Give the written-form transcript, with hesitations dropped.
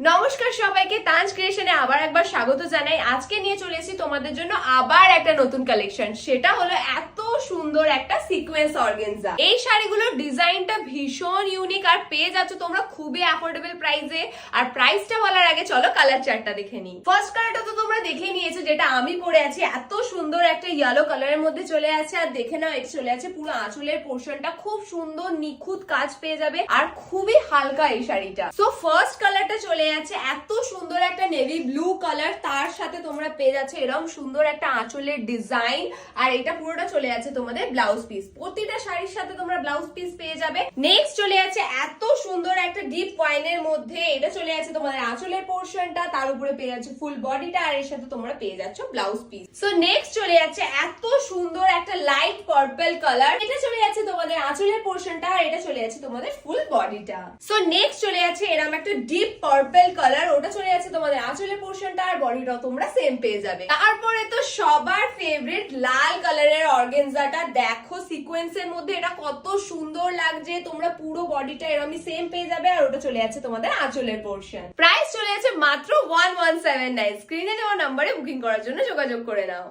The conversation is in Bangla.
নমস্কার সবাইকে, তাজ ক্রিয়েশনে আবার একবার স্বাগত জানাই। আজকে নিয়ে চলে এসেছি তোমাদের জন্য আবার একটা নতুন কালেকশন। সেটা হলো এত সুন্দর একটা সিকোয়েন্স অর্গানজা। এই শাড়িগুলোর ডিজাইনটা ভীষণ ইউনিক আর পেয়ে যাচ্ছ তোমরা খুবই অ্যাফোর্ডেবল প্রাইসে। আর প্রাইসটা বলার আগে চলো কালার চার্টটা দেখে নিই। ফার্স্ট কালারটা তো তোমরা দেখে নিয়েছো, যেটা আমি পরে আছি। এত সুন্দর একটা ইয়েলো কালারের মধ্যে চলে আছে। আর দেখে নাও, এটা চলে আছে পুরো আঁচলের পোর্শনটা খুব সুন্দর নিখুঁত কাজ পেয়ে যাবে আর খুবই হালকা এই শাড়িটা। সো ফার্স্ট কালারটা চলে আছে এত সুন্দর একটা নেভি ব্লু কালার, তার সাথে তোমরা পেয়ে যাচ্ছে এরকম সুন্দর একটা আঁচলের ডিজাইন। আর এটা পুরোটা চলে আছে তোমাদের ব্লাউজ পিস। প্রতিটা শাড়ির সাথে তোমরা ব্লাউজ পিস পেয়ে যাবে। নেক্সট চলে আছে এত সুন্দর একটা ডিপ ওয়াইনের মধ্যে, এটা চলে আছে তোমাদের আঁচলের পোর্শনটা, তার উপরে পেয়ে যাচ্ছে ফুল বডিটা, আর এর সাথে তোমরা পেয়ে যাচ্ছ ব্লাউজ পিস। সো নেক্সট চলে যাচ্ছে এত সুন্দর একটা লাইট পার্পল কালার, এটা চলে যাচ্ছে তোমাদের আঁচলের পোর্শনটা, আর এটা চলে যাচ্ছে তোমাদের ফুল বডিটা। সো নেক্সট চলে যাচ্ছে এরকম একটা ডিপ পার্পল কালার, ওটা চলে যাচ্ছে তোমাদের আঁচলের পোর্শনটা, আর বডিটাও তোমরা সেম পেয়ে যাবে। তারপরে তো সবার ফেভারিট লাল কালারের অর্গানজাটা দেখো সিকোয়েন্সের মধ্যে, এটা কত সুন্দর লাগছে। তোমরা পুরো বডিটা এরকমই সেম পেয়ে যাবে, আর ওটা চলে যাচ্ছে তোমাদের আঁচলের পোর্শন। প্রাইস চলে যাচ্ছে মাত্র 1179। স্ক্রিনে দেওয়া নাম্বারে বুকিং করার জন্য যোগাযোগ করে নাও।